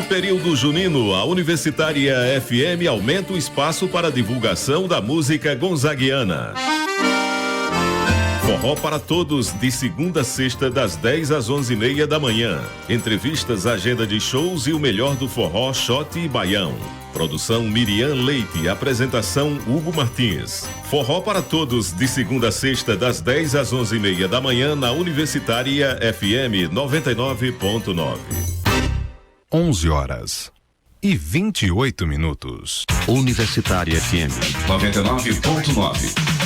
No período junino, a Universitária FM aumenta o espaço para a divulgação da música gonzaguiana. Forró para todos, de segunda a sexta, das 10 às 11h30 da manhã. Entrevistas, agenda de shows e o melhor do forró, shot e baião. Produção Miriam Leite, apresentação Hugo Martins. Forró para todos, de segunda a sexta, das 10 às 11h30 da manhã, na Universitária FM 99.9. 11h28. Universitária FM 99.9.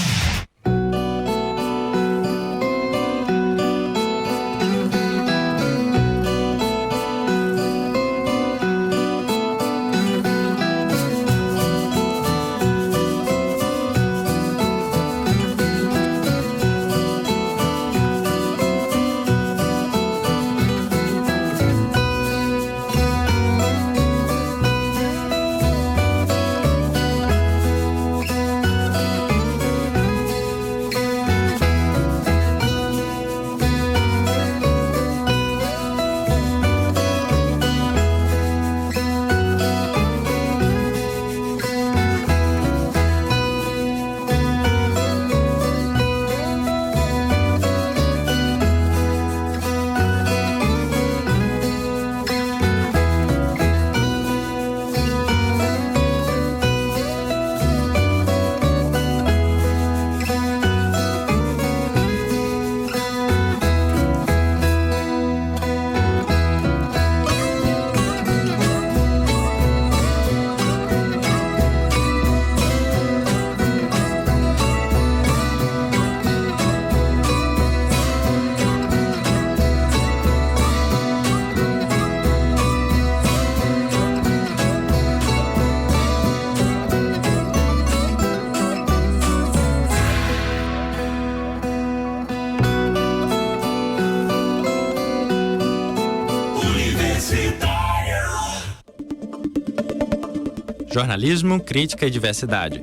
Jornalismo, crítica e diversidade.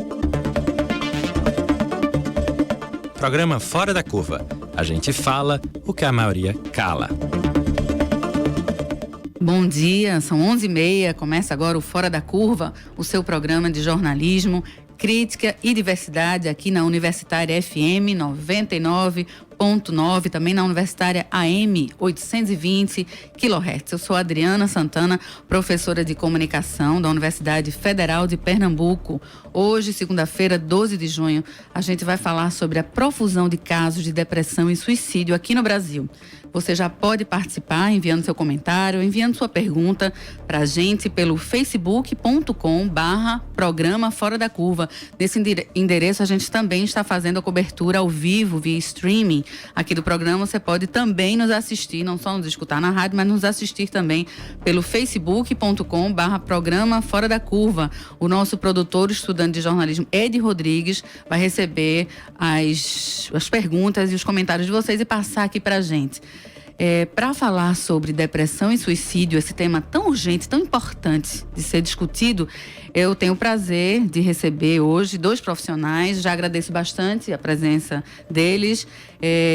Programa Fora da Curva. A gente fala o que a maioria cala. Bom dia, são 11h30, começa agora o Fora da Curva, o seu programa de jornalismo, crítica e diversidade aqui na Universitária FM 99.9, também na Universitária AM 820 kHz. Eu sou Adriana Santana, professora de comunicação da Universidade Federal de Pernambuco. Hoje, segunda-feira, 12 de junho, a gente vai falar sobre a profusão de casos de depressão e suicídio aqui no Brasil. Você já pode participar enviando seu comentário, enviando sua pergunta para a gente pelo facebook.com/programa Fora da Curva. Nesse endereço a gente também está fazendo a cobertura ao vivo, via streaming aqui do programa. Você pode também nos assistir, não só nos escutar na rádio, mas nos assistir também pelo facebook.com/programa Fora da Curva. O nosso produtor, estudante de jornalismo, Ed Rodrigues, vai receber as perguntas e os comentários de vocês e passar aqui para a gente. Para falar sobre depressão e suicídio, esse tema tão urgente, tão importante de ser discutido, eu tenho o prazer de receber hoje dois profissionais. Já agradeço bastante a presença deles.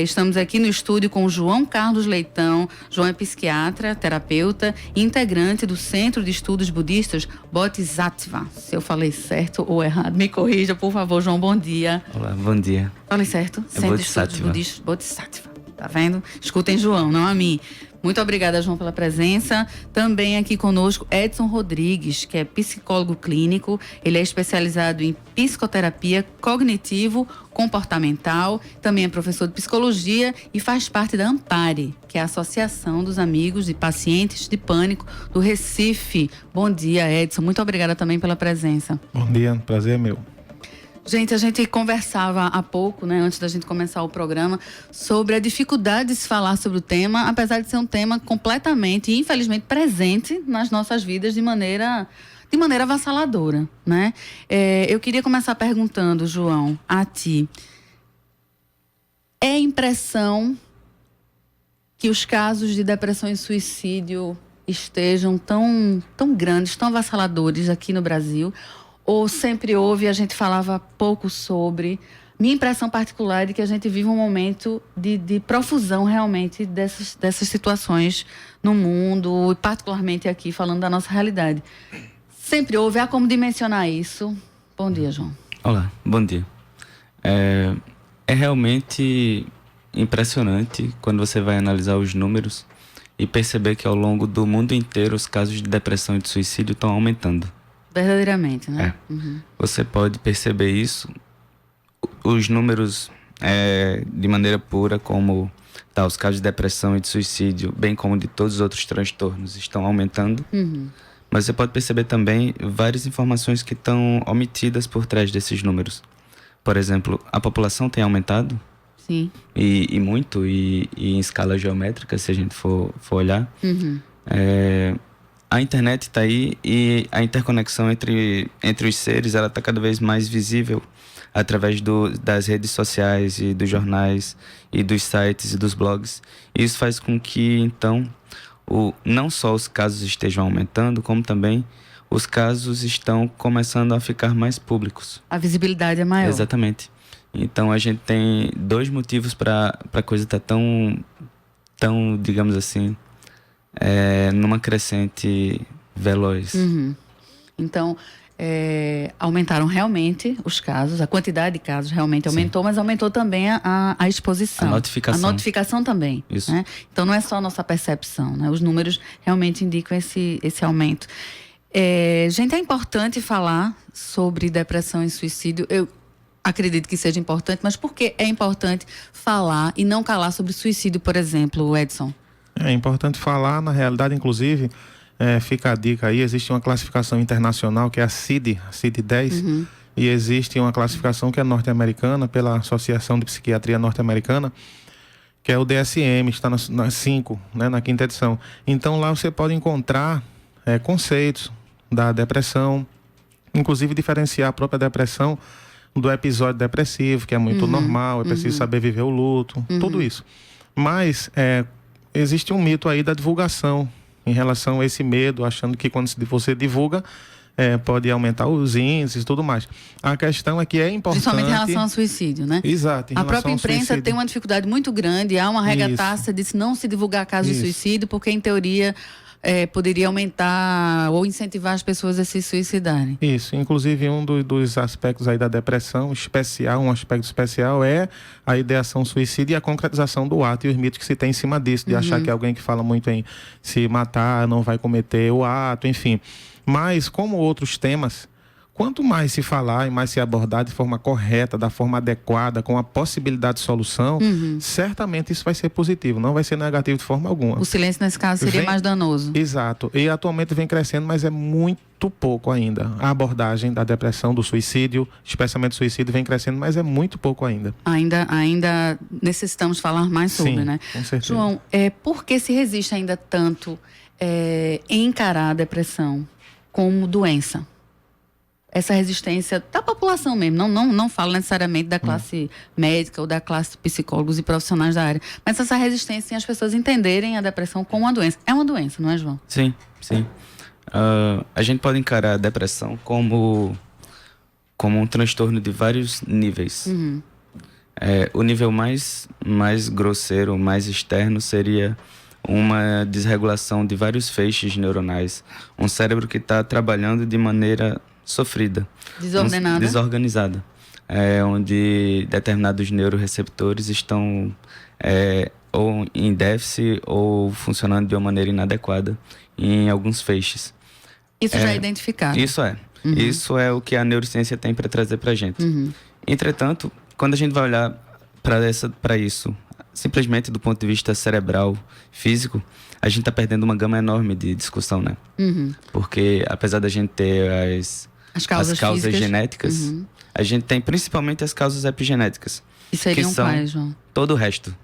Estamos aqui no estúdio com o João Carlos Leitão. João é psiquiatra, terapeuta e integrante do Centro de Estudos Budistas Bodhisattva. Se eu falei certo ou errado, me corrija, por favor, João. Bom dia. Olá, bom dia. Falei certo? Centro de Estudos Budistas Bodhisattva. Tá vendo? Escutem João, não a mim. Muito obrigada, João, pela presença. Também aqui conosco Edson Rodrigues, que é psicólogo clínico. Ele é especializado em psicoterapia cognitivo-comportamental. Também é professor de psicologia e faz parte da Ampare, que é a Associação dos Amigos de Pacientes de Pânico do Recife. Bom dia, Edson. Muito obrigada também pela presença. Bom dia, prazer é meu. Gente, a gente conversava há pouco, né, antes da gente começar o programa, sobre a dificuldade de se falar sobre o tema, apesar de ser um tema completamente e infelizmente presente nas nossas vidas de maneira avassaladora, né? Eu queria começar perguntando, João, a ti. É impressão que os casos de depressão e suicídio estejam tão grandes, tão avassaladores aqui no Brasil? Ou sempre houve, a gente falava pouco sobre, minha impressão particular é de que a gente vive um momento de profusão realmente dessas situações no mundo, e particularmente aqui, falando da nossa realidade. Sempre houve, há como dimensionar isso. Bom dia, João. Olá, bom dia. É realmente impressionante quando você vai analisar os números e perceber que ao longo do mundo inteiro os casos de depressão e de suicídio estão aumentando. Verdadeiramente, né? Você pode perceber isso. Os números, de maneira pura, como os casos de depressão e de suicídio, bem como de todos os outros transtornos, estão aumentando. Mas você pode perceber também várias informações que estão omitidas por trás desses números. Por exemplo, a população tem aumentado. Sim. E muito, e em escala geométrica, se a gente for olhar. A internet está aí e a interconexão entre os seres, ela está cada vez mais visível através das redes sociais e dos jornais e dos sites e dos blogs. E isso faz com que, então, não só os casos estejam aumentando, como também os casos estão começando a ficar mais públicos. A visibilidade é maior. Exatamente. Então a gente tem 2 motivos para a coisa estar tão, digamos assim, numa crescente veloz. Então, aumentaram realmente os casos, a quantidade de casos realmente aumentou, mas aumentou também a exposição. A notificação. A notificação também. Isso. Né? Então não é só a nossa percepção, né? Os números realmente indicam esse aumento. Gente, é importante falar sobre depressão e suicídio. Eu acredito que seja importante, mas por que é importante falar e não calar sobre suicídio, por exemplo, Edson? É importante falar, na realidade, inclusive, fica a dica aí, existe uma classificação internacional que é a CID-10, e existe uma classificação que é norte-americana, pela Associação de Psiquiatria Norte-Americana, que é o DSM, está na 5, né, na 5ª edição. Então lá você pode encontrar conceitos da depressão, inclusive diferenciar a própria depressão do episódio depressivo, que é muito normal, é preciso saber viver o luto, tudo isso. Mas existe um mito aí da divulgação em relação a esse medo, achando que quando você divulga, pode aumentar os índices e tudo mais. A questão é que é importante... Principalmente em relação ao suicídio, né? Exato. A própria imprensa tem uma dificuldade muito grande, há uma regra-taça de não se divulgar casos de suicídio, porque em teoria... poderia aumentar ou incentivar as pessoas a se suicidarem. Isso, inclusive um dos aspectos aí da depressão especial, um aspecto especial é a ideação suicida e a concretização do ato e os mitos que se tem em cima disso, de achar que alguém que fala muito em se matar não vai cometer o ato, enfim. Mas, como outros temas, quanto mais se falar e mais se abordar de forma correta, da forma adequada, com a possibilidade de solução, certamente isso vai ser positivo, não vai ser negativo de forma alguma. O silêncio, nesse caso, seria mais danoso. Exato. E atualmente vem crescendo, mas é muito pouco ainda. A abordagem da depressão, do suicídio, especialmente do suicídio, vem crescendo, mas é muito pouco ainda. Ainda necessitamos falar mais sobre, Sim, né? Com certeza. João, por que se resiste ainda tanto em encarar a depressão como doença? Essa resistência da população mesmo, não falo necessariamente da classe médica ou da classe psicólogos e profissionais da área, mas essa resistência em as pessoas entenderem a depressão como uma doença. É uma doença, não é, João? Sim. A gente pode encarar a depressão como um transtorno de vários níveis. O nível mais grosseiro, mais externo, seria uma desregulação de vários feixes neuronais. Um cérebro que está trabalhando de maneira sofrida. Desorganizada. Onde determinados neuroreceptores estão ou em déficit ou funcionando de uma maneira inadequada em alguns feixes. Isso já é identificado. Isso é. Isso é o que a neurociência tem para trazer para a gente. Entretanto, quando a gente vai olhar para isso, simplesmente do ponto de vista cerebral, físico, a gente está perdendo uma gama enorme de discussão, né? Porque apesar da gente ter as causas genéticas, a gente tem principalmente as causas epigenéticas. E seriam que são quais, João? Todo o resto.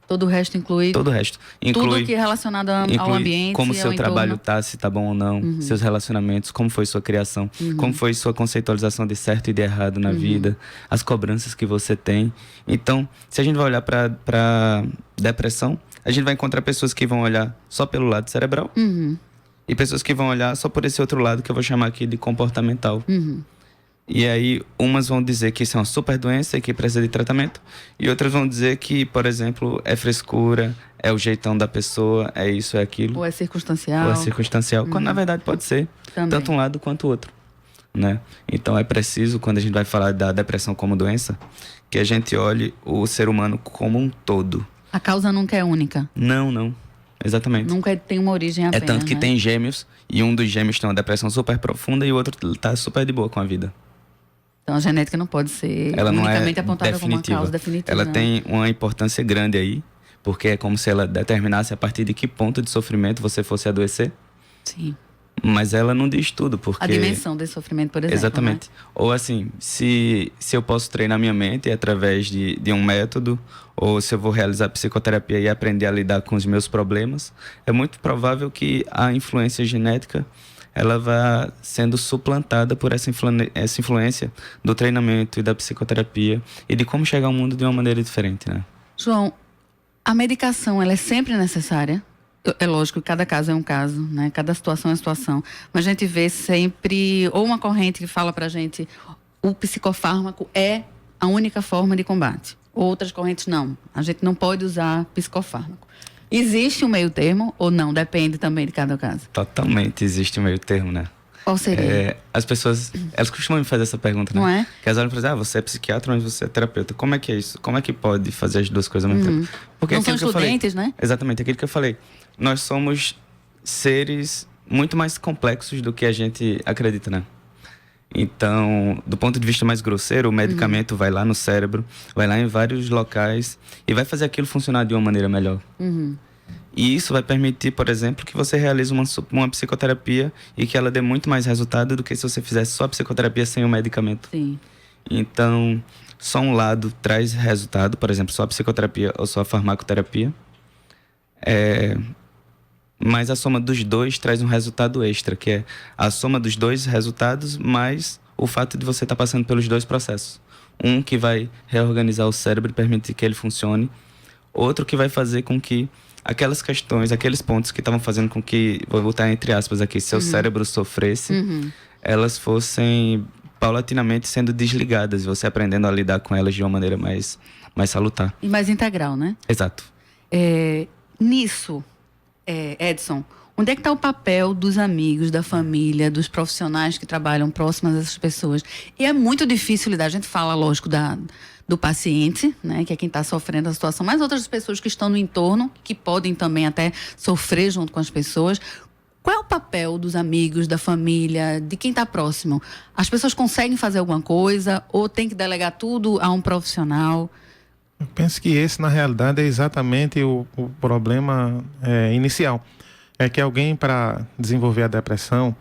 Todo o resto inclui? Todo o resto. Tudo que é relacionado ao ambiente, como seu trabalho entorno. se tá bom ou não, seus relacionamentos, como foi sua criação, como foi sua conceitualização de certo e de errado na vida, as cobranças que você tem. Então, se a gente vai olhar para depressão, a gente vai encontrar pessoas que vão olhar só pelo lado cerebral e pessoas que vão olhar só por esse outro lado que eu vou chamar aqui de comportamental. E aí, umas vão dizer que isso é uma super doença e que precisa de tratamento. E outras vão dizer que, por exemplo, é frescura, é o jeitão da pessoa, é isso, é aquilo. Ou é circunstancial. Ou é circunstancial. Quando, na verdade, pode ser Também. tanto um lado quanto o outro, né? Então, é preciso, quando a gente vai falar da depressão como doença, que a gente olhe o ser humano como um todo. A causa nunca é única. Não. Exatamente. Nunca tem uma origem apenas, É tanto que né? tem gêmeos, e um dos gêmeos tem uma depressão super profunda e o outro tá super de boa com a vida. Então a genética não pode ser Ela não é unicamente apontada como uma definitiva. causa definitiva. Ela né? tem uma importância grande aí, porque é como se ela determinasse a partir de que ponto de sofrimento você fosse adoecer. Sim. Mas ela não diz tudo, porque... A dimensão desse sofrimento, por exemplo. Exatamente. Né? Ou assim, se eu posso treinar minha mente através de um método, ou se eu vou realizar psicoterapia e aprender a lidar com os meus problemas, é muito provável que a influência genética ela vá sendo suplantada por essa influência do treinamento e da psicoterapia e de como chegar ao mundo de uma maneira diferente, né? João, a medicação ela é sempre necessária? É lógico que cada caso é um caso, né? Cada situação é uma situação. Mas a gente vê sempre, ou uma corrente que fala pra gente, o psicofármaco é a única forma de combate. Outras correntes não. A gente não pode usar psicofármaco. Existe um meio termo ou não? Depende também de cada caso. Totalmente existe um meio termo, né? Qual seria? As pessoas, elas costumam me fazer essa pergunta, né? Não é? Que elas olham e falam, você é psiquiatra, mas você é terapeuta. Como é que é isso? Como é que pode fazer as duas coisas ao mesmo tempo? Porque Não são aquilo que eu falei- estudantes, né? Exatamente, aquilo que eu falei. Nós somos seres muito mais complexos do que a gente acredita, né? Então, do ponto de vista mais grosseiro, o medicamento vai lá no cérebro, vai lá em vários locais e vai fazer aquilo funcionar de uma maneira melhor. E isso vai permitir, por exemplo, que você realize uma psicoterapia e que ela dê muito mais resultado do que se você fizesse só a psicoterapia sem o medicamento. Sim. Então, só um lado traz resultado, por exemplo, só a psicoterapia ou só a farmacoterapia. Mas a soma dos dois traz um resultado extra, que é a soma dos dois resultados mais o fato de você estar passando pelos dois processos. Um que vai reorganizar o cérebro e permitir que ele funcione. Outro que vai fazer com que aquelas questões, aqueles pontos que estavam fazendo com que, vou botar entre aspas aqui, seu cérebro sofresse, elas fossem paulatinamente sendo desligadas e você aprendendo a lidar com elas de uma maneira mais salutar. E mais integral, né? Exato. Nisso, Edson, onde é que está o papel dos amigos, da família, dos profissionais que trabalham próximos a essas pessoas? E é muito difícil lidar. A gente fala, lógico, do paciente, né, que é quem está sofrendo a situação, mas outras pessoas que estão no entorno, que podem também até sofrer junto com as pessoas. Qual é o papel dos amigos, da família, de quem está próximo? As pessoas conseguem fazer alguma coisa ou tem que delegar tudo a um profissional? Eu penso que esse, na realidade, é exatamente o problema inicial. É que alguém, para desenvolver a depressão,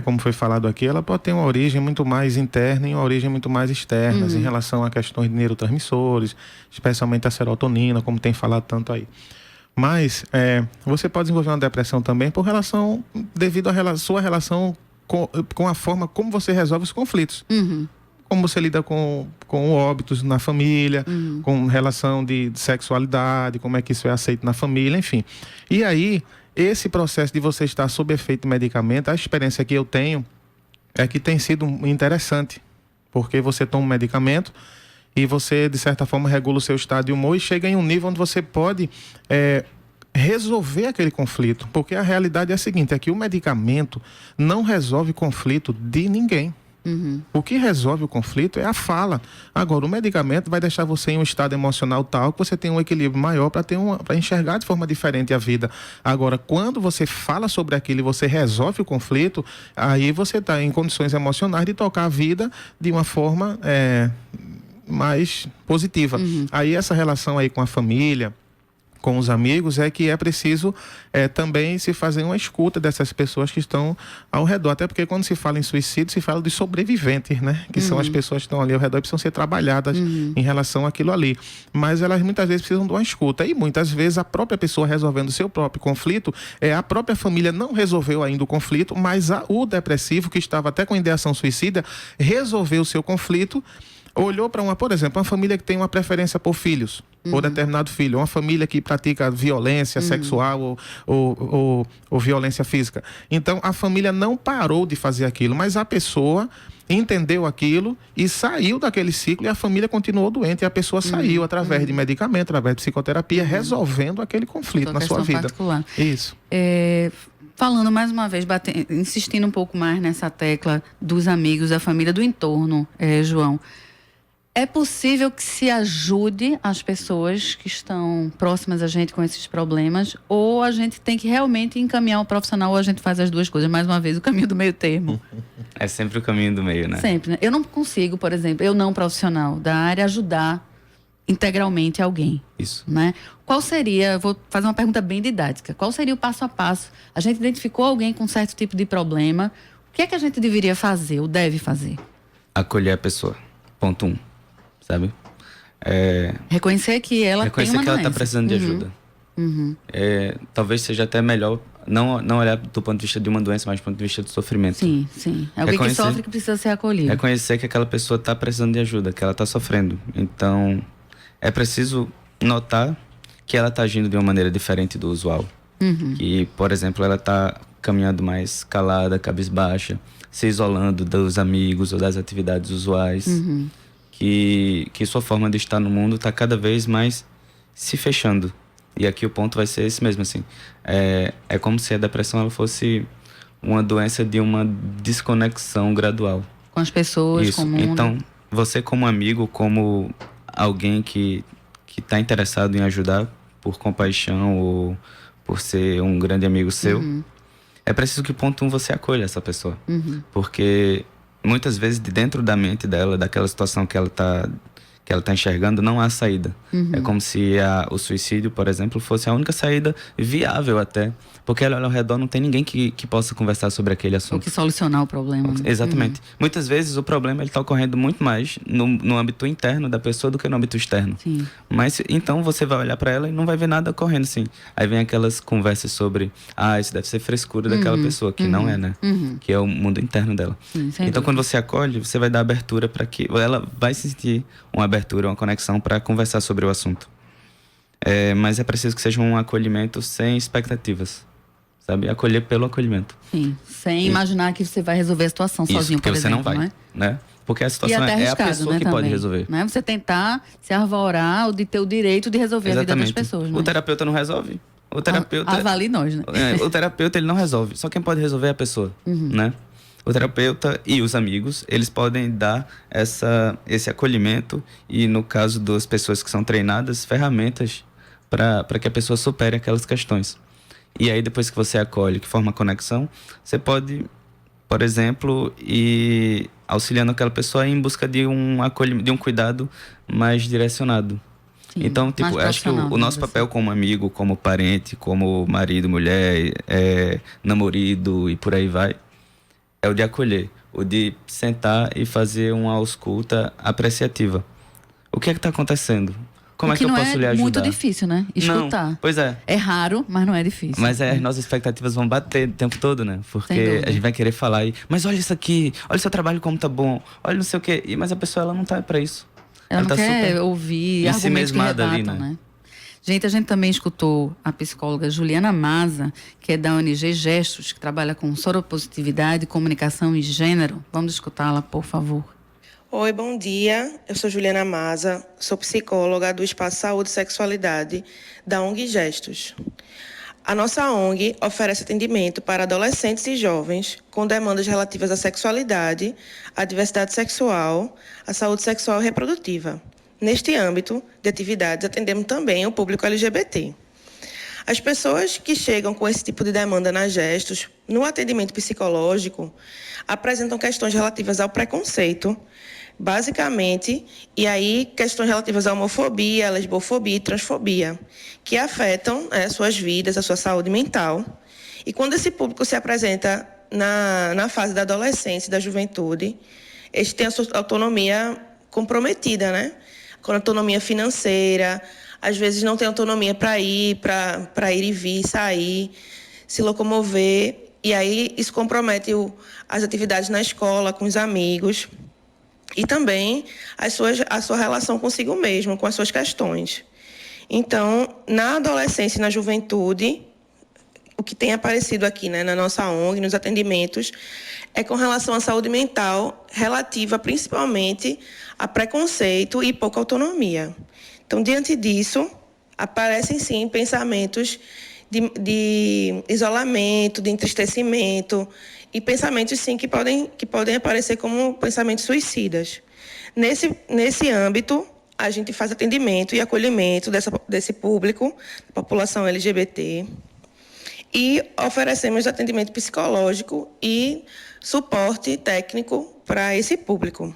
como foi falado aqui, ela pode ter uma origem muito mais interna e uma origem muito mais externa em relação a questões de neurotransmissores, especialmente a serotonina, como tem falado tanto aí. Mas você pode desenvolver uma depressão também devido à sua relação com a forma como você resolve os conflitos. Como você lida com óbitos na família, com relação de sexualidade, como é que isso é aceito na família, enfim. E aí, esse processo de você estar sob efeito de medicamento, a experiência que eu tenho é que tem sido interessante, porque você toma um medicamento e você, de certa forma, regula o seu estado de humor e chega em um nível onde você pode resolver aquele conflito. Porque a realidade é a seguinte, é que o medicamento não resolve conflito de ninguém. O que resolve o conflito é a fala. Agora, o medicamento vai deixar você em um estado emocional tal que você tem um equilíbrio maior para enxergar de forma diferente a vida. Agora, quando você fala sobre aquilo e você resolve o conflito, aí você está em condições emocionais de tocar a vida de uma forma mais positiva. Aí essa relação aí com a família, com os amigos, é que é preciso também se fazer uma escuta dessas pessoas que estão ao redor. Até porque quando se fala em suicídio, se fala de sobreviventes, né? Que são as pessoas que estão ali ao redor e precisam ser trabalhadas em relação àquilo ali. Mas elas muitas vezes precisam de uma escuta. E muitas vezes a própria pessoa resolvendo o seu próprio conflito, a própria família não resolveu ainda o conflito, mas o depressivo, que estava até com ideação suicida, resolveu o seu conflito, olhou para por exemplo, uma família que tem uma preferência por filhos, por determinado filho, uma família que pratica violência sexual ou violência física. Então, a família não parou de fazer aquilo, mas a pessoa entendeu aquilo e saiu daquele ciclo, e a família continuou doente, e a pessoa saiu através de medicamento, através de psicoterapia, resolvendo aquele conflito na sua vida. Particular. Isso. Falando mais uma vez, insistindo um pouco mais nessa tecla dos amigos, da família, do entorno, João. É possível que se ajude as pessoas que estão próximas a gente com esses problemas, ou a gente tem que realmente encaminhar o profissional, ou a gente faz as duas coisas? Mais uma vez, o caminho do meio termo. É sempre o caminho do meio, né? Sempre, né? Eu não consigo, por exemplo, eu não profissional da área, ajudar integralmente alguém. Isso. Né? Qual seria, vou fazer uma pergunta bem didática, qual seria o passo a passo? A gente identificou alguém com certo tipo de problema, o que é que a gente deveria fazer, ou deve fazer? Acolher a pessoa, ponto 1. Sabe? Reconhecer que ela tem reconhecer uma que ela doença. está precisando de ajuda. Talvez seja até melhor não olhar do ponto de vista de uma doença, mas do ponto de vista do sofrimento. Sim. Alguém que sofre que precisa ser acolhido. Reconhecer que aquela pessoa está precisando de ajuda, que ela está sofrendo. Então, é preciso notar que ela está agindo de uma maneira diferente do usual. Que, por exemplo, ela está caminhando mais calada, cabisbaixa, se isolando dos amigos ou das atividades usuais. Que sua forma de estar no mundo está cada vez mais se fechando. E aqui o ponto vai ser esse mesmo, assim. É como se a depressão ela fosse uma doença de uma desconexão gradual. Com as pessoas, com o mundo. Então, você como amigo, como alguém que está interessado em ajudar por compaixão ou por ser um grande amigo seu, é preciso que, ponto 1, você acolha essa pessoa. Porque muitas vezes, de dentro da mente dela, daquela situação que ela tá enxergando, não há saída. É como se o suicídio, por exemplo, fosse a única saída viável até. Porque ela, ao redor não tem ninguém que possa conversar sobre aquele assunto. Ou que solucionar o problema. Exatamente. Muitas vezes o problema está ocorrendo muito mais no âmbito interno da pessoa do que no âmbito externo. Sim. Mas então você vai olhar para ela e não vai ver nada ocorrendo assim. Aí vem aquelas conversas sobre isso deve ser frescura daquela pessoa, que não é, né? Que é o mundo interno dela. Sim, então quando você acolhe, você vai dar abertura para que ela vai sentir uma abertura, uma conexão para conversar sobre o assunto. Mas é preciso que seja um acolhimento sem expectativas. Sabe? Acolher pelo acolhimento. Sim, sem imaginar que você vai resolver a situação sozinho, por exemplo. Porque você não vai, né? Porque a situação é a pessoa, né, que pode resolver. Né? Você tentar se arvorar de ter o direito de resolver a vida das pessoas. Né? O terapeuta não resolve. O terapeuta... Avalie nós, né? O terapeuta, ele não resolve. Só quem pode resolver é a pessoa, né? O terapeuta e os amigos, eles podem dar esse acolhimento e, no caso das pessoas que são treinadas, ferramentas para que a pessoa supere aquelas questões. E aí, depois que você acolhe, que forma conexão, você pode, por exemplo, ir auxiliando aquela pessoa em busca de um cuidado mais direcionado. Sim, então, acho que o nosso papel como amigo, como parente, como marido, mulher, namorado e por aí vai, é o de acolher, o de sentar e fazer uma ausculta apreciativa. O que é que está acontecendo? Como é que eu posso lhe ajudar? É muito difícil, né? Escutar. Não, pois é. É raro, mas não é difícil. Mas as nossas expectativas vão bater o tempo todo, né? Porque a gente vai querer falar mas olha isso aqui, olha o seu trabalho como tá bom, olha não sei o quê. Mas a pessoa, ela não tá pra isso. Ela não tá quer ouvir argumentos que rebatam, ali, né? Gente, a gente também escutou a psicóloga Juliana Maza, que é da ONG Gestos, que trabalha com soropositividade, comunicação e gênero. Vamos escutá-la, por favor. Oi, bom dia. Eu sou Juliana Maza, sou psicóloga do Espaço Saúde e Sexualidade da ONG Gestos. A nossa ONG oferece atendimento para adolescentes e jovens com demandas relativas à sexualidade, à diversidade sexual, à saúde sexual e reprodutiva. Neste âmbito de atividades, atendemos também o público LGBT. As pessoas que chegam com esse tipo de demanda nas Gestos, no atendimento psicológico, apresentam questões relativas ao preconceito, basicamente, e aí questões relativas à homofobia, lesbofobia e transfobia, que afetam suas vidas, a sua saúde mental. E quando esse público se apresenta na fase da adolescência e da juventude, eles têm a sua autonomia comprometida, né? Com autonomia financeira, às vezes não tem autonomia para ir e vir, sair, se locomover, e aí isso compromete as atividades na escola, com os amigos, e também a sua relação consigo mesmo, com as suas questões. Então, na adolescência e na juventude, o que tem aparecido aqui, né, na nossa ONG, nos atendimentos, é com relação à saúde mental, relativa principalmente a preconceito e pouca autonomia. Então, diante disso, aparecem sim pensamentos de isolamento, de entristecimento e pensamentos sim que podem aparecer como pensamentos suicidas. Nesse âmbito, a gente faz atendimento e acolhimento desse público, população LGBT, e oferecemos atendimento psicológico e suporte técnico para esse público.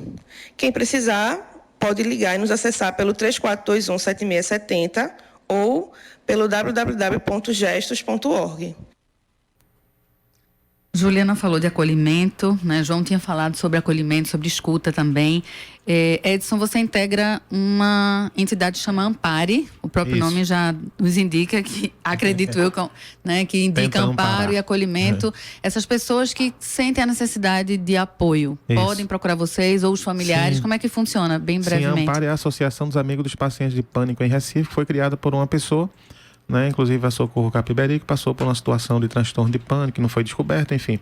Quem precisar pode ligar e nos acessar pelo 3421-7670 ou pelo www.gestos.org. Juliana falou de acolhimento, né? João tinha falado sobre acolhimento, sobre escuta também. Edson, você integra uma entidade chamada Ampare, o próprio Isso. nome já nos indica que, acredito eu, né, que indica Tenta amparo amparar. e acolhimento. Essas pessoas que sentem a necessidade de apoio, Isso. podem procurar vocês ou os familiares, Sim. como é que funciona? Bem Sim, a brevemente. Amparo é a Associação dos Amigos dos Pacientes de Pânico em Recife, foi criada por uma pessoa, né? Inclusive a Socorro Capiberi, que passou por uma situação de transtorno de pânico, que não foi descoberta, enfim.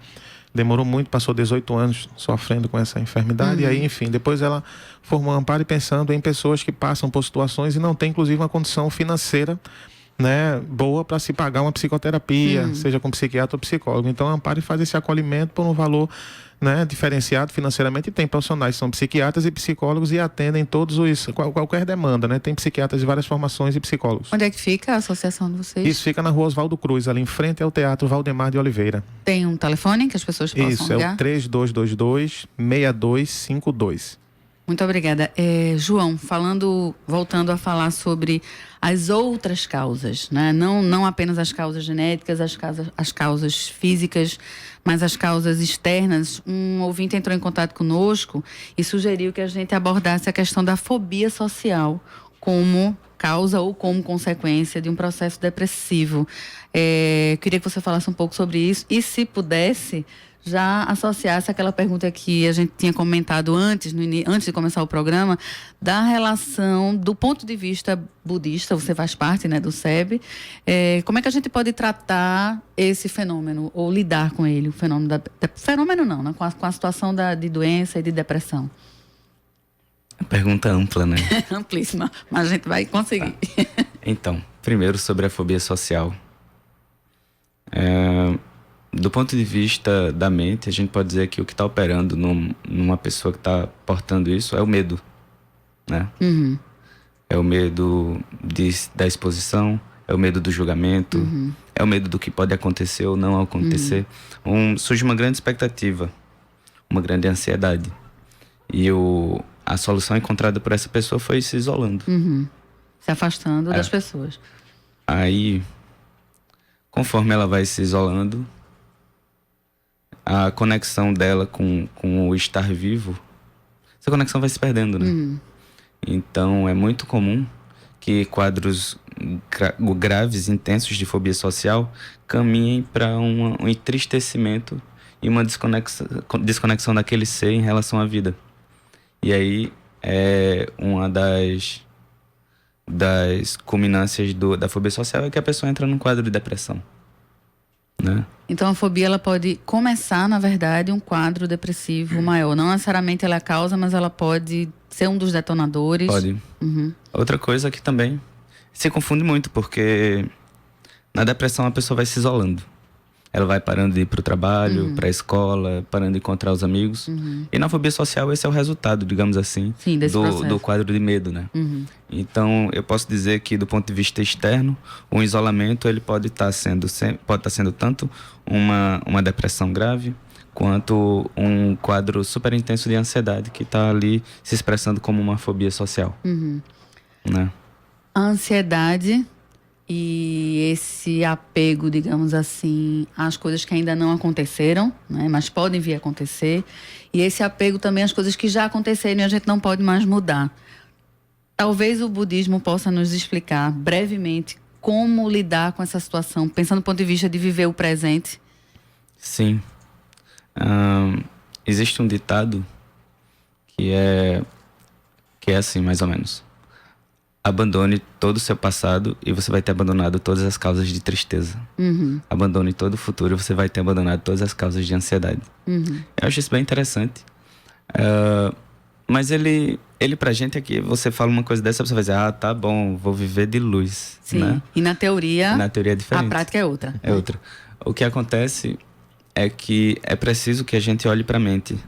Demorou muito, passou 18 anos sofrendo com essa enfermidade. E aí, enfim, depois ela formou a Amparo pensando em pessoas que passam por situações e não têm, inclusive, uma condição financeira, né, boa para se pagar uma psicoterapia, seja com psiquiatra ou psicólogo. Então a Amparo faz esse acolhimento por um valor, né, diferenciado financeiramente, e tem profissionais que são psiquiatras e psicólogos e atendem qualquer demanda, né? Tem psiquiatras de várias formações e psicólogos. Onde é que fica a associação de vocês? Isso fica na rua Oswaldo Cruz, ali em frente ao Teatro Valdemar de Oliveira. Tem um telefone que as pessoas possam Isso, é ligar? o 3222-6252. Muito obrigada. João, voltando a falar sobre as outras causas, né? Não apenas as causas genéticas, as causas físicas, mas as causas externas. Um ouvinte entrou em contato conosco e sugeriu que a gente abordasse a questão da fobia social como causa ou como consequência de um processo depressivo. Queria que você falasse um pouco sobre isso e, se pudesse, já associasse aquela pergunta que a gente tinha comentado antes de começar o programa, da relação do ponto de vista budista. Você faz parte, né, do SEB. Como é que a gente pode tratar esse fenômeno ou lidar com ele, o fenômeno fenômeno não, né, com a situação de doença e de depressão? Pergunta ampla, né? Amplíssima, mas a gente vai conseguir. Então, primeiro sobre a fobia social. Do ponto de vista da mente, a gente pode dizer que o que está operando numa pessoa que está portando isso é o medo, né? É o medo da exposição, é o medo do julgamento, é o medo do que pode acontecer ou não acontecer. Surge uma grande expectativa, uma grande ansiedade. E a solução encontrada por essa pessoa foi se isolando. Se afastando das pessoas. Aí, conforme ela vai se isolando, a conexão dela com o estar vivo, essa conexão vai se perdendo, né? Então, é muito comum que quadros graves, intensos de fobia social caminhem para um entristecimento e uma desconexão daquele ser em relação à vida. E aí, uma das culminâncias da fobia social é que a pessoa entra num quadro de depressão, né? Então a fobia, ela pode começar, na verdade, um quadro depressivo maior. Não necessariamente ela é a causa, mas ela pode ser um dos detonadores. Pode. Outra coisa que também se confunde muito, porque na depressão a pessoa vai se isolando. Ela vai parando de ir para o trabalho, para a escola, parando de encontrar os amigos. E na fobia social esse é o resultado, digamos assim, Sim, desse processo. do quadro de medo, né? Então eu posso dizer que, do ponto de vista externo, o isolamento ele pode estar sendo tanto uma depressão grave, quanto um quadro super intenso de ansiedade que está ali se expressando como uma fobia social, né? A ansiedade e esse apego, digamos assim, às coisas que ainda não aconteceram, né, mas podem vir a acontecer. E esse apego também às coisas que já aconteceram e a gente não pode mais mudar. Talvez o budismo possa nos explicar brevemente como lidar com essa situação, pensando do ponto de vista de viver o presente. Sim. Existe um ditado que é assim, mais ou menos. abandone todo o seu passado e você vai ter abandonado todas as causas de tristeza. Abandone todo o futuro e você vai ter abandonado todas as causas de ansiedade. Eu acho isso bem interessante. Mas ele pra gente aqui, você fala uma coisa dessa, você vai dizer, tá bom, vou viver de luz. Sim, né? e na teoria É diferente. a prática é outra. É outra. O que acontece é que é preciso que a gente olhe pra mente.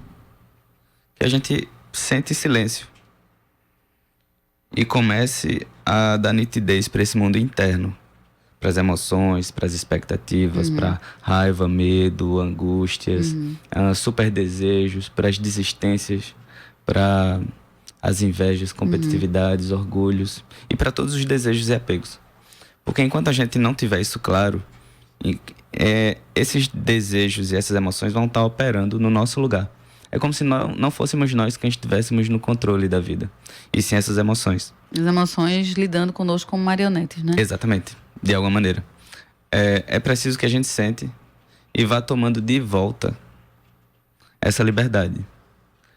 Que a gente sente silêncio. E comece a dar nitidez para esse mundo interno. Para as emoções, para as expectativas, para raiva, medo, angústias, super desejos, para as desistências, para as invejas, competitividades, orgulhos e para todos os desejos e apegos. Porque enquanto a gente não tiver isso claro, esses desejos e essas emoções vão estar operando no nosso lugar. É como se não fôssemos nós que estivéssemos no controle da vida, e sim essas emoções. As emoções lidando conosco como marionetes, né? Exatamente, de alguma maneira. É preciso que a gente sente e vá tomando de volta essa liberdade.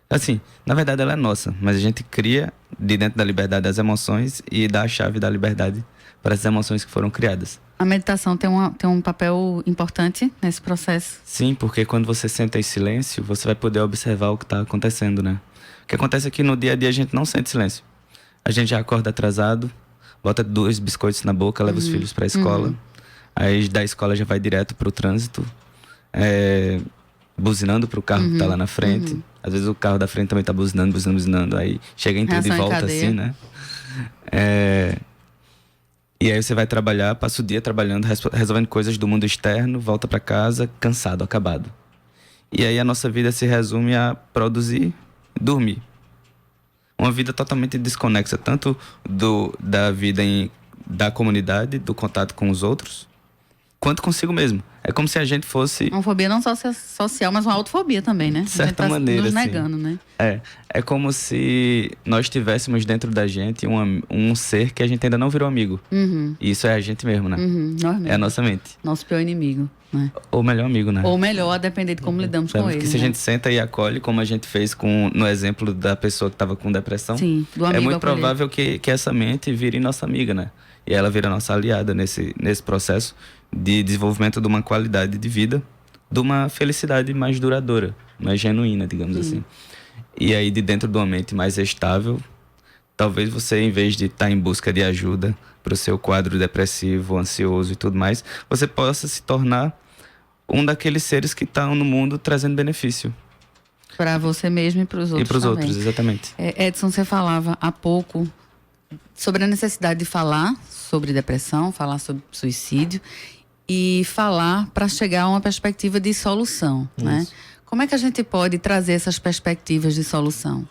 Assim, na verdade ela é nossa, mas a gente cria de dentro da liberdade as emoções e dá a chave da liberdade para as emoções que foram criadas. A meditação tem um papel importante nesse processo. Sim, porque quando você senta em silêncio, você vai poder observar o que está acontecendo, né? O que acontece é que no dia a dia a gente não sente silêncio. A gente já acorda atrasado, bota 2 biscoitos na boca, leva os filhos para a escola. Aí da escola já vai direto para o trânsito, buzinando para o carro que está lá na frente. Às vezes o carro da frente também está buzinando. Aí chega em tudo e volta assim, né? E aí você vai trabalhar, passa o dia trabalhando, resolvendo coisas do mundo externo, volta para casa cansado, acabado. E aí a nossa vida se resume a produzir, dormir. Uma vida totalmente desconexa, tanto da vida da comunidade, do contato com os outros, quanto consigo mesmo. É como se a gente fosse... Uma fobia não só social, mas uma autofobia também, né? De certa maneira, nos sim. negando, né? É como se nós tivéssemos dentro da gente um ser que a gente ainda não virou amigo. E isso é a gente mesmo, né? Nós mesmos. É a nossa mente. Nosso pior inimigo, né? Ou melhor amigo, né? Ou melhor, a depender de como lidamos com ele. Porque se a gente senta e acolhe, como a gente fez no exemplo da pessoa que estava com depressão, sim, do amigo é muito acolher. provável que essa mente vire nossa amiga, né? E ela vira nossa aliada nesse processo de desenvolvimento de uma qualidade de vida, de uma felicidade mais duradoura, mais genuína, digamos assim. E aí, de dentro de uma mente mais estável, talvez você, em vez de estar em busca de ajuda para o seu quadro depressivo, ansioso e tudo mais, você possa se tornar um daqueles seres que estão no mundo trazendo benefício. Para você mesmo e para os outros. E para os também. outros, exatamente. Edson, você falava há pouco sobre a necessidade de falar sobre depressão, falar sobre suicídio e falar para chegar a uma perspectiva de solução, né? Como é que a gente pode trazer essas perspectivas de solução?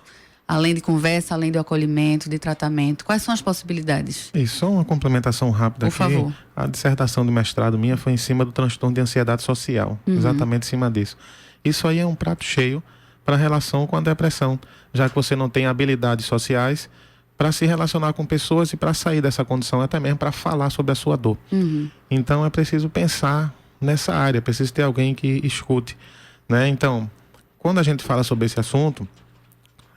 Além de conversa, além do acolhimento, de tratamento, quais são as possibilidades? Isso, só uma complementação rápida Por aqui. favor. A dissertação de mestrado minha foi em cima do transtorno de ansiedade social, exatamente em cima disso. Isso aí é um prato cheio para a relação com a depressão, já que você não tem habilidades sociais para se relacionar com pessoas e para sair dessa condição, até mesmo para falar sobre a sua dor. Então é preciso pensar nessa área, precisa ter alguém que escute, né? Então, quando a gente fala sobre esse assunto,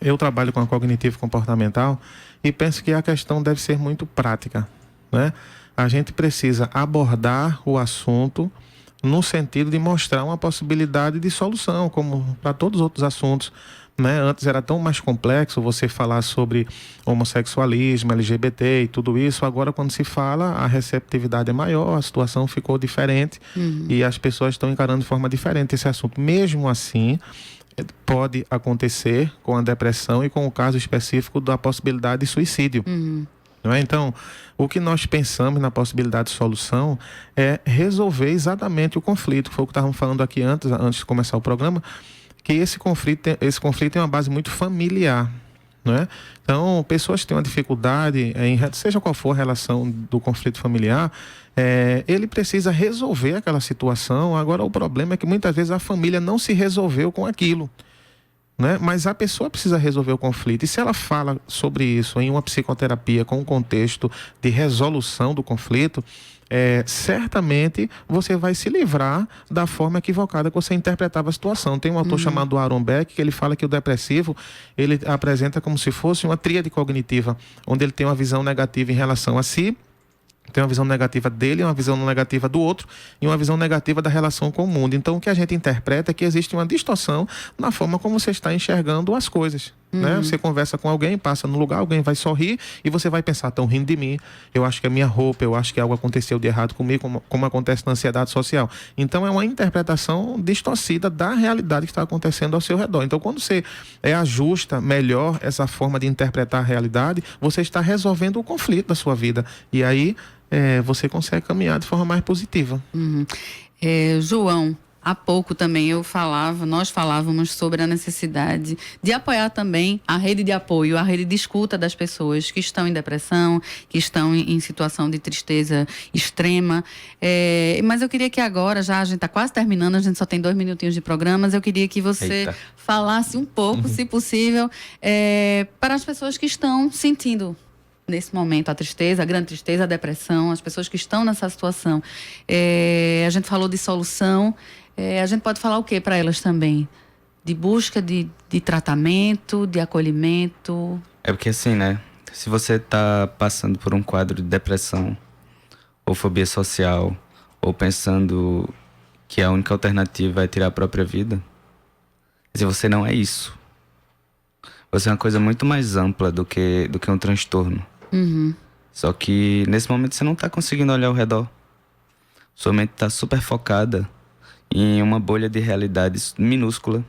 eu trabalho com a cognitivo comportamental e penso que a questão deve ser muito prática, né? A gente precisa abordar o assunto no sentido de mostrar uma possibilidade de solução, como para todos os outros assuntos, né? Antes era tão mais complexo você falar sobre homossexualismo, LGBT e tudo isso. Agora, quando se fala, a receptividade é maior, a situação ficou diferente e as pessoas estão encarando de forma diferente esse assunto. Mesmo assim, pode acontecer com a depressão e com o caso específico da possibilidade de suicídio. Não é? Então, o que nós pensamos na possibilidade de solução é resolver exatamente o conflito. Foi o que estávamos falando aqui antes de começar o programa, que esse conflito tem uma base muito familiar. Não é? Então, pessoas que têm uma dificuldade, seja qual for a relação do conflito familiar, ele precisa resolver aquela situação. Agora, o problema é que muitas vezes a família não se resolveu com aquilo, né? Mas a pessoa precisa resolver o conflito. E se ela fala sobre isso em uma psicoterapia com um contexto de resolução do conflito, certamente você vai se livrar da forma equivocada que você interpretava a situação. Tem um autor chamado Aaron Beck, que ele fala que o depressivo, ele apresenta como se fosse uma tríade cognitiva, onde ele tem uma visão negativa em relação a si, tem uma visão negativa dele, uma visão negativa do outro e uma visão negativa da relação com o mundo. Então, o que a gente interpreta é que existe uma distorção na forma como você está enxergando as coisas. Né? Você conversa com alguém, passa no lugar, alguém vai sorrir e você vai pensar, estão rindo de mim, eu acho que é minha roupa, eu acho que algo aconteceu de errado comigo, como acontece na ansiedade social. Então, é uma interpretação distorcida da realidade que está acontecendo ao seu redor. Então, quando você ajusta melhor essa forma de interpretar a realidade, você está resolvendo o conflito da sua vida. E aí, você consegue caminhar de forma mais positiva. João, há pouco também nós falávamos sobre a necessidade de apoiar também a rede de apoio, a rede de escuta das pessoas que estão em depressão, que estão em situação de tristeza extrema. Mas eu queria que agora, já a gente está quase terminando, a gente só tem 2 minutinhos de programa, mas eu queria que você falasse um pouco, se possível, para as pessoas que estão sentindo nesse momento a tristeza, a grande tristeza, a depressão, as pessoas que estão nessa situação. A gente falou de solução, a gente pode falar o que para elas também? De busca de tratamento, de acolhimento? É porque assim, né? Se você está passando por um quadro de depressão, ou fobia social, ou pensando que a única alternativa é tirar a própria vida, se você não é isso. Você é uma coisa muito mais ampla do que um transtorno. Só que nesse momento você não está conseguindo olhar ao redor. Sua mente está super focada em uma bolha de realidade minúscula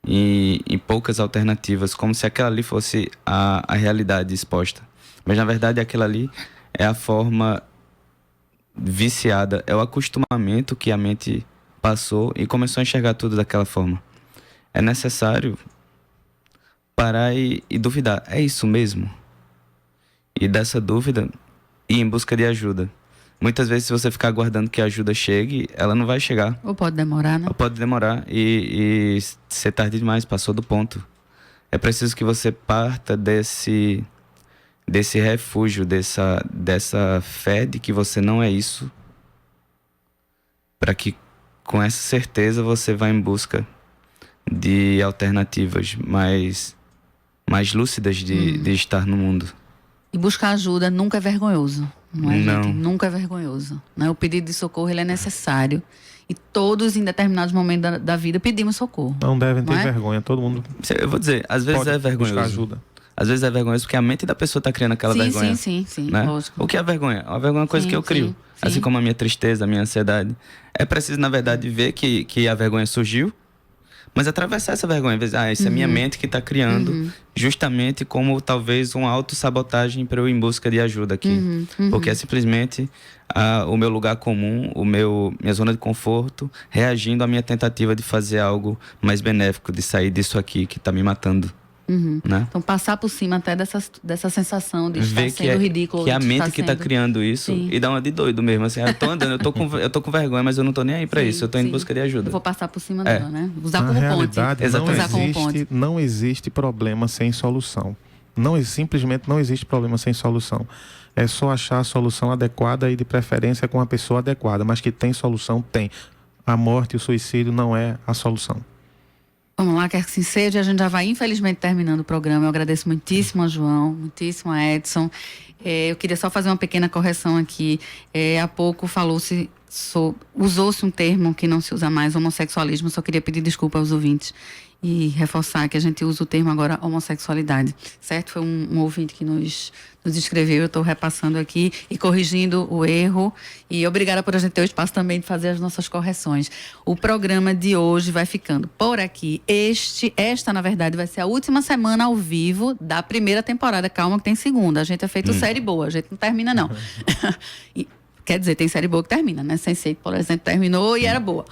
e em poucas alternativas, como se aquela ali fosse a realidade exposta. Mas na verdade aquela ali é a forma viciada, é o acostumamento que a mente passou e começou a enxergar tudo daquela forma. É necessário parar e duvidar, é isso mesmo? E dessa dúvida, ir em busca de ajuda. Muitas vezes, se você ficar aguardando que a ajuda chegue, ela não vai chegar. Ou pode demorar, né? Ou pode demorar e ser tarde demais, passou do ponto. É preciso que você parta desse refúgio, dessa fé de que você não é isso, para que com essa certeza você vá em busca de alternativas mais lúcidas de estar no mundo. E buscar ajuda nunca é vergonhoso, não é, Não. gente? Nunca é vergonhoso. Né? O pedido de socorro, ele é necessário. E todos, em determinados momentos da vida, pedimos socorro. Não devem ter Não é? vergonha, todo mundo Eu vou dizer, às vezes pode é buscar vergonhoso. ajuda. Às vezes é vergonhoso porque a mente da pessoa está criando aquela vergonha. Sim, Né? lógico. O que é vergonha? A vergonha é uma coisa Sim, que eu crio. sim. Assim como a minha tristeza, a minha ansiedade. É preciso, na verdade, ver que a vergonha surgiu, mas atravessar essa vergonha. Isso é minha mente que está criando, justamente como talvez uma autossabotagem para eu ir em busca de ajuda aqui. Porque é simplesmente o meu lugar comum, minha zona de conforto, reagindo à minha tentativa de fazer algo mais benéfico, de sair disso aqui que está me matando. Né? Então, passar por cima até dessa sensação de estar Ver sendo ridículo. que é a de mente estar que está sendo... criando isso. Sim. E dá uma de doido mesmo. Assim, eu tô andando, eu tô com vergonha, mas eu não tô nem aí para isso. Eu tô indo em busca de ajuda. Eu vou passar por cima dela, né? Usar Na como realidade, ponte. Usar como ponte. não existe problema sem solução. Simplesmente não existe problema sem solução. É só achar a solução adequada e de preferência com a pessoa adequada. Mas que tem solução, tem. A morte e o suicídio não é a solução. Vamos lá, quer que assim seja. A gente já vai, infelizmente, terminando o programa. Eu agradeço muitíssimo a João, muitíssimo a Edson. Eu queria só fazer uma pequena correção aqui. Há pouco usou-se um termo que não se usa mais, homossexualismo. Só queria pedir desculpa aos ouvintes e reforçar que a gente usa o termo agora homossexualidade, certo? Foi um ouvinte que nos escreveu, eu estou repassando aqui e corrigindo o erro, e obrigada por a gente ter o espaço também de fazer as nossas correções. O programa de hoje vai ficando por aqui. Esta, na verdade, vai ser a última semana ao vivo da primeira temporada. Calma que tem segunda, a gente é feito série boa, a gente não termina não. Quer dizer, tem série boa que termina, né? Sense8, por exemplo, terminou e era boa.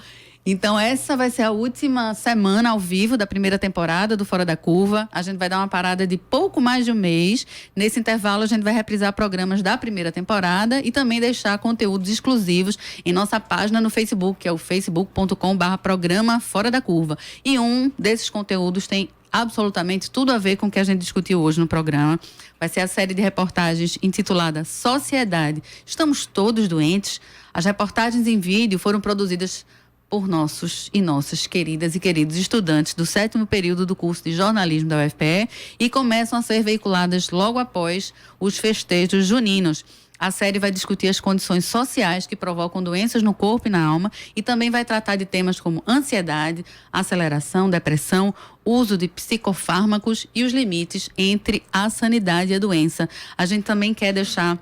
Então, essa vai ser a última semana ao vivo da primeira temporada do Fora da Curva. A gente vai dar uma parada de pouco mais de um mês. Nesse intervalo, a gente vai reprisar programas da primeira temporada e também deixar conteúdos exclusivos em nossa página no Facebook, que é o facebook.com/programa Fora da Curva. E um desses conteúdos tem absolutamente tudo a ver com o que a gente discutiu hoje no programa. Vai ser a série de reportagens intitulada Sociedade, Estamos Todos Doentes? As reportagens em vídeo foram produzidas por nossos e nossas queridas e queridos estudantes do 7º período do curso de jornalismo da UFPE e começam a ser veiculadas logo após os festejos juninos. A série vai discutir as condições sociais que provocam doenças no corpo e na alma e também vai tratar de temas como ansiedade, aceleração, depressão, uso de psicofármacos e os limites entre a sanidade e a doença. A gente também quer deixar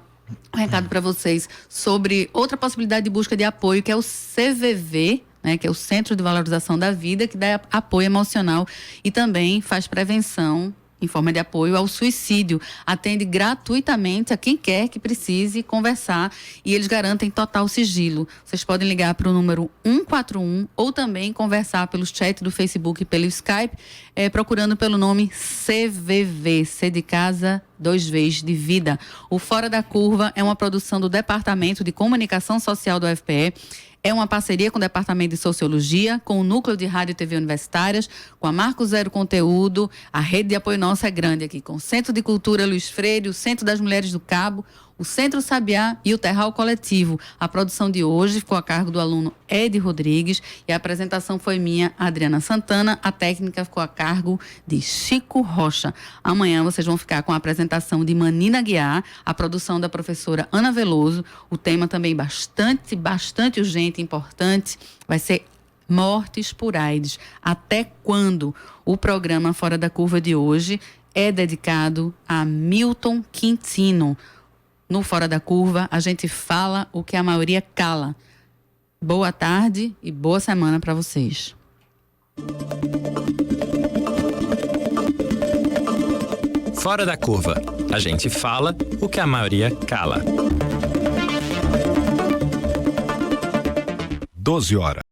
um recado para vocês sobre outra possibilidade de busca de apoio, que é o CVV, né, que é o Centro de Valorização da Vida, que dá apoio emocional e também faz prevenção em forma de apoio ao suicídio. Atende gratuitamente a quem quer que precise conversar e eles garantem total sigilo. Vocês podem ligar para o número 141 ou também conversar pelo chat do Facebook e pelo Skype, procurando pelo nome CVV, C de casa, 2 vezes de vida. O Fora da Curva é uma produção do Departamento de Comunicação Social do UFPE. É uma parceria com o Departamento de Sociologia, com o Núcleo de Rádio e TV Universitárias, com a Marco Zero Conteúdo. A rede de apoio nossa é grande aqui, com o Centro de Cultura Luiz Freire, o Centro das Mulheres do Cabo, o Centro Sabiá e o Terral Coletivo. A produção de hoje ficou a cargo do aluno Ed Rodrigues e a apresentação foi minha, Adriana Santana. A técnica ficou a cargo de Chico Rocha. Amanhã vocês vão ficar com a apresentação de Manina Guiar, a produção da professora Ana Veloso. O tema também bastante urgente e importante vai ser mortes por AIDS. Até quando? O programa Fora da Curva de hoje é dedicado a Milton Quintino. No Fora da Curva, a gente fala o que a maioria cala. Boa tarde e boa semana para vocês. Fora da Curva. A gente fala o que a maioria cala. 12 horas.